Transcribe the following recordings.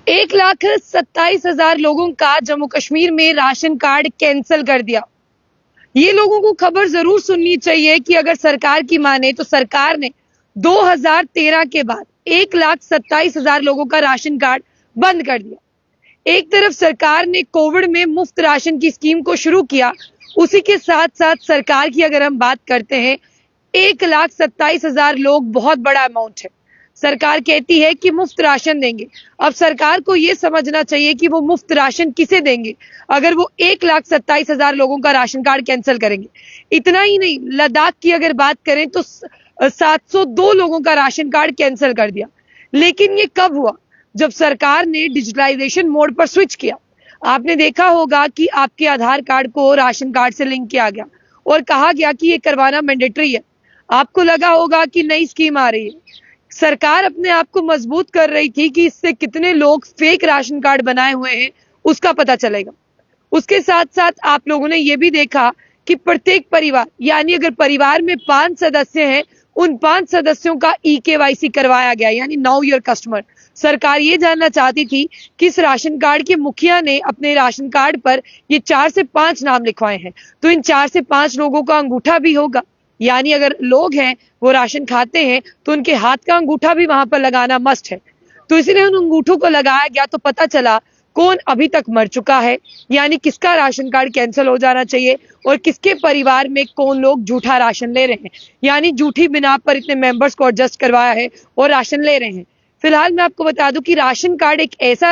1,27,000 लोगों का जम्मू कश्मीर में राशन कार्ड कैंसिल कर दिया। ये लोगों को खबर जरूर सुननी चाहिए कि अगर सरकार की माने तो सरकार ने 2013 के बाद 1,27,000 लोगों का राशन कार्ड बंद कर दिया। एक तरफ सरकार ने कोविड में मुफ्त राशन की स्कीम को शुरू किया, उसी के साथ साथ सरकार की अगर हम बात करते हैं 1,27,000 लोग बहुत बड़ा अमाउंट है। सरकार कहती है कि मुफ्त राशन देंगे। अब सरकार को यह समझना चाहिए कि वो मुफ्त राशन किसे देंगे अगर वो 1,27,000 लोगों का राशन कार्ड कैंसिल करेंगे। इतना ही नहीं, लद्दाख की अगर बात करें तो 702 लोगों का राशन कार्ड कैंसिल कर दिया। लेकिन ये कब हुआ? जब सरकार ने डिजिटलाइजेशन मोड पर स्विच किया। आपने देखा होगा कि आपके आधार कार्ड को राशन कार्ड से लिंक किया गया और कहा गया कि ये करवाना मैंडेटरी है। आपको लगा होगा कि नई स्कीम आ रही है। सरकार अपने आप को मजबूत कर रही थी कि इससे कितने लोग फेक राशन कार्ड बनाए हुए हैं उसका पता चलेगा। उसके साथ साथ आप लोगों ने यह भी देखा कि प्रत्येक परिवार, यानी अगर परिवार में 5 सदस्य हैं, उन 5 सदस्यों का EKYC करवाया गया, यानी नाउ योर कस्टमर। सरकार ये जानना चाहती थी कि इस राशन कार्ड के मुखिया ने अपने राशन कार्ड पर ये 4 से 5 नाम लिखवाए हैं, तो इन 4 से 5 लोगों का अंगूठा भी होगा। यानी अगर लोग हैं वो राशन खाते हैं तो उनके हाथ का अंगूठा भी वहां पर लगाना मस्ट है। तो इसलिए उन अंगूठों को लगाया गया तो पता चला कौन अभी तक मर चुका है, यानी किसका राशन कार्ड कैंसिल हो जाना चाहिए और किसके परिवार में कौन लोग झूठा राशन ले रहे हैं, यानी झूठी बिना पर इतने मेंबर्स को एडजस्ट करवाया है और राशन ले रहे हैं। फिलहाल मैं आपको बता दूं कि राशन कार्ड एक ऐसा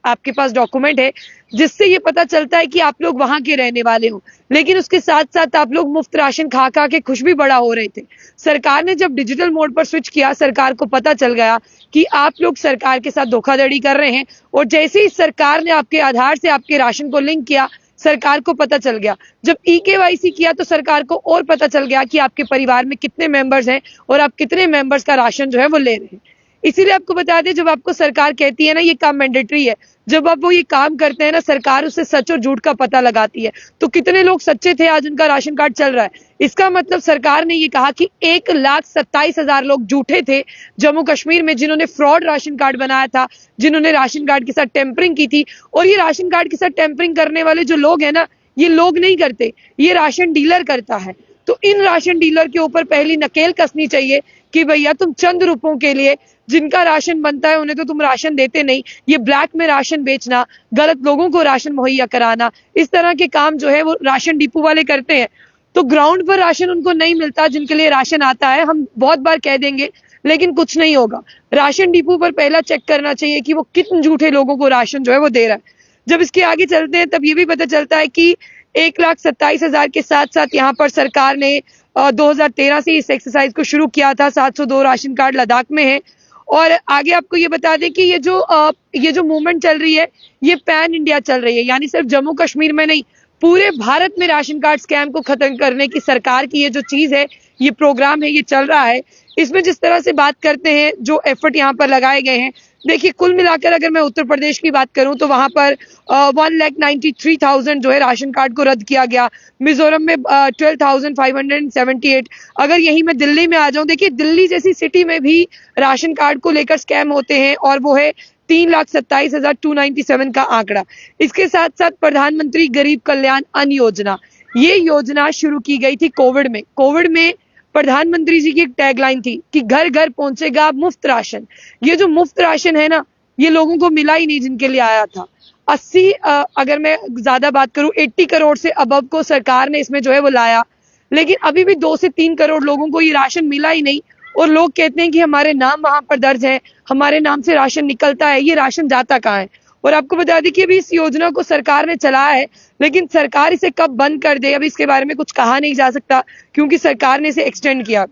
आपके पास डॉक्यूमेंट है जिससे ये पता चलता है कि आप लोग वहां के रहने वाले हो, लेकिन उसके साथ साथ आप लोग मुफ्त राशन खा खा के खुश भी बड़ा हो रहे थे। सरकार ने जब डिजिटल मोड पर स्विच किया, सरकार को पता चल गया कि आप लोग सरकार के साथ धोखाधड़ी कर रहे हैं और जैसे ही सरकार ने आपके आधार से आपके राशन को लिंक किया, सरकार को पता चल गया। जब EKYC किया तो सरकार को और पता चल गया कि आपके परिवार में कितने मेंबर्स हैं और आप कितने मेंबर्स का राशन जो है वो ले रहे हैं। इसीलिए आपको बता दें, जब आपको सरकार कहती है ना ये काम मैंडेटरी है, जब आप वो ये काम करते हैं ना, सरकार उससे सच और झूठ का पता लगाती है। तो कितने लोग सच्चे थे आज उनका राशन कार्ड चल रहा है? इसका मतलब सरकार ने ये कहा कि 1,27,000 लोग झूठे थे जम्मू कश्मीर में, जिन्होंने फ्रॉड राशन कार्ड बनाया था, जिन्होंने राशन कार्ड के साथ टेम्परिंग की थी। और ये राशन कार्ड के साथ टेम्परिंग करने वाले जो लोग हैं ना, ये लोग नहीं करते, ये राशन डीलर करता है। तो इन राशन डीलर के ऊपर पहली नकेल कसनी चाहिए कि भैया तुम चंद रुपयों के लिए जिनका राशन बनता है उन्हें तो तुम राशन देते नहीं, ये ब्लैक में राशन बेचना, गलत लोगों को राशन मुहैया कराना, इस तरह के काम जो है वो राशन डिपो वाले करते हैं। तो ग्राउंड पर राशन उनको नहीं मिलता जिनके लिए राशन आता है। हम बहुत बार कह देंगे लेकिन कुछ नहीं होगा। राशन डिपो पर पहला चेक करना चाहिए कि वो कितने झूठे लोगों को राशन जो है वो दे रहा है। जब इसके आगे चलते हैं तब ये भी पता चलता है कि 1,27,000 के साथ साथ यहाँ पर सरकार ने 2013 से इस एक्सरसाइज को शुरू किया था। 702 राशन कार्ड लद्दाख में है। और आगे आपको ये बता दें कि ये जो मूवमेंट चल रही है ये पैन इंडिया चल रही है, यानी सिर्फ जम्मू कश्मीर में नहीं, पूरे भारत में राशन कार्ड स्कैम को खत्म करने की सरकार की ये जो चीज है, ये प्रोग्राम है, ये चल रहा है। इसमें जिस तरह से बात करते हैं, जो एफर्ट यहाँ पर लगाए गए हैं, देखिए कुल मिलाकर अगर मैं उत्तर प्रदेश की बात करूं तो वहां पर 1,93,000 जो है राशन कार्ड को रद्द किया गया। मिजोरम में 12,578। अगर यही मैं दिल्ली में आ जाऊं, देखिए दिल्ली जैसी सिटी में भी राशन कार्ड को लेकर स्कैम होते हैं और वो है 3,27,297 का आंकड़ा। इसके साथ साथ प्रधानमंत्री गरीब कल्याण अन्न योजना, ये योजना शुरू की गई थी कोविड में। कोविड में प्रधानमंत्री जी की एक टैगलाइन थी कि घर घर पहुंचेगा मुफ्त राशन। ये जो मुफ्त राशन है ना, ये लोगों को मिला ही नहीं जिनके लिए आया था। 80 अगर मैं ज्यादा बात करूं 80 करोड़ से अबव को सरकार ने इसमें जो है वो लाया, लेकिन अभी भी 2 से 3 करोड़ लोगों को ये राशन मिला ही नहीं। और लोग कहते हैं कि हमारे नाम वहां पर दर्ज है, हमारे नाम से राशन निकलता है, ये राशन जाता कहाँ है? और आपको बता दें कि अभी इस योजना को सरकार ने चलाया है, लेकिन सरकार इसे कब बंद कर दे अभी इसके बारे में कुछ कहा नहीं जा सकता, क्योंकि सरकार ने इसे एक्सटेंड किया।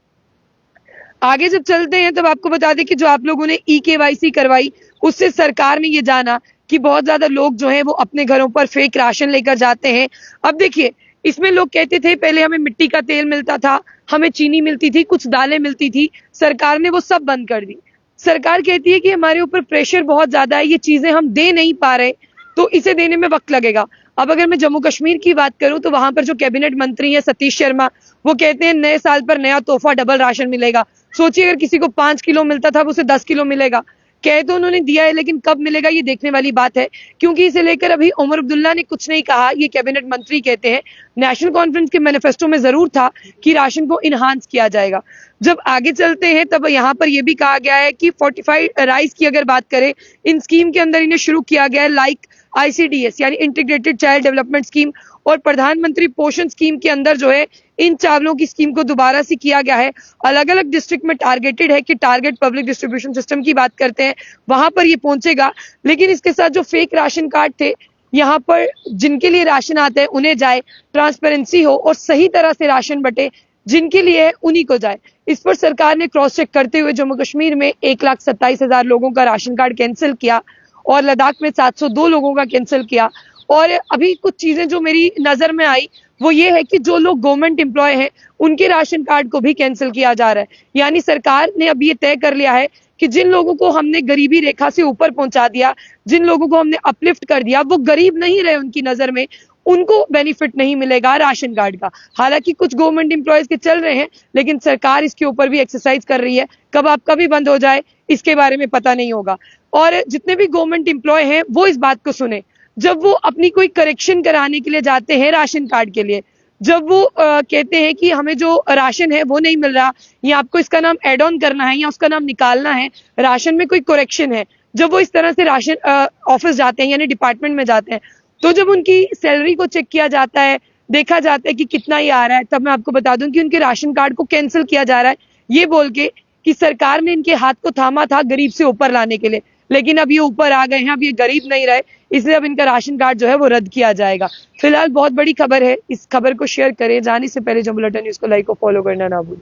आगे जब चलते हैं तब आपको बता दें कि जो आप लोगों ने EKYC करवाई, उससे सरकार ने ये जाना कि बहुत ज्यादा लोग जो है वो अपने घरों पर फेक राशन लेकर जाते हैं। अब देखिए, इसमें लोग कहते थे पहले हमें मिट्टी का तेल मिलता था, हमें चीनी मिलती थी, कुछ दालें मिलती थी, सरकार ने वो सब बंद कर दी। सरकार कहती है कि हमारे ऊपर प्रेशर बहुत ज्यादा है, ये चीजें हम दे नहीं पा रहे, तो इसे देने में वक्त लगेगा। अब अगर मैं जम्मू कश्मीर की बात करूं तो वहां पर जो कैबिनेट मंत्री है सतीश शर्मा, वो कहते हैं नए साल पर नया तोहफा, डबल राशन मिलेगा। सोचिए अगर किसी को 5 किलो मिलता था, उसे 10 किलो मिलेगा। कह तो उन्होंने दिया है, लेकिन कब मिलेगा ये देखने वाली बात है, क्योंकि इसे लेकर अभी उमर अब्दुल्ला ने कुछ नहीं कहा। ये कैबिनेट मंत्री कहते हैं, नेशनल कॉन्फ्रेंस के मैनिफेस्टो में जरूर था कि राशन को इनहांस किया जाएगा। जब आगे चलते हैं तब यहाँ पर यह भी कहा गया है कि फोर्टिफाइड राइस की अगर बात करें, इन स्कीम के अंदर इन्हें शुरू किया गया है लाइक ICDS यानी इंटीग्रेटेड चाइल्ड डेवलपमेंट स्कीम, और प्रधानमंत्री पोषण स्कीम के अंदर जो है इन चावलों की स्कीम को दोबारा से किया गया है। अलग अलग डिस्ट्रिक्ट में टारगेटेड है कि टारगेट पब्लिक डिस्ट्रीब्यूशन सिस्टम की बात करते हैं, वहां पर ये पहुंचेगा। लेकिन इसके साथ जो फेक राशन कार्ड थे, यहाँ पर जिनके लिए राशन आता है उन्हें जाए, ट्रांसपेरेंसी हो और सही तरह से राशन बटे, जिनके लिए है उन्हीं को जाए। इस पर सरकार ने क्रॉस चेक करते हुए जम्मू कश्मीर में 1,27,000 लोगों का राशन कार्ड कैंसिल किया और लद्दाख में 702 लोगों का कैंसिल किया। और अभी कुछ चीजें जो मेरी नजर में आई वो ये है कि जो लोग गवर्नमेंट एम्प्लॉय हैं उनके राशन कार्ड को भी कैंसिल किया जा रहा है। यानी सरकार ने अब ये तय कर लिया है कि जिन लोगों को हमने गरीबी रेखा से ऊपर पहुंचा दिया, जिन लोगों को हमने अपलिफ्ट कर दिया, वो गरीब नहीं रहे उनकी नजर में, उनको बेनिफिट नहीं मिलेगा राशन कार्ड का। हालांकि कुछ गवर्नमेंट एम्प्लॉयज के चल रहे हैं, लेकिन सरकार इसके ऊपर भी एक्सरसाइज कर रही है। कब आपका भी बंद हो जाए इसके बारे में पता नहीं होगा। और जितने भी गवर्नमेंट एम्प्लॉय हैं वो इस बात को सुने, जब वो अपनी कोई करेक्शन कराने के लिए जाते हैं राशन कार्ड के लिए, जब वो कहते हैं कि हमें जो राशन है वो नहीं मिल रहा, या आपको इसका नाम एड ऑन करना है या उसका नाम निकालना है, राशन में कोई करेक्शन है, जब वो इस तरह से राशन ऑफिस जाते हैं यानी डिपार्टमेंट में जाते हैं, तो जब उनकी सैलरी को चेक किया जाता है, देखा जाता है कि कितना ही आ रहा है, तब मैं आपको बता दूं कि उनके राशन कार्ड को कैंसिल किया जा रहा है, ये बोल के कि सरकार ने इनके हाथ को थामा था गरीब से ऊपर लाने के लिए, लेकिन अब ये ऊपर आ गए हैं, अब ये गरीब नहीं रहे, इसलिए अब इनका राशन कार्ड जो है वो रद्द किया जाएगा। फिलहाल बहुत बड़ी खबर है, इस खबर को शेयर करें। जाने से पहले जो बुलेटिन न्यूज को लाइक और फॉलो करना ना भूलें।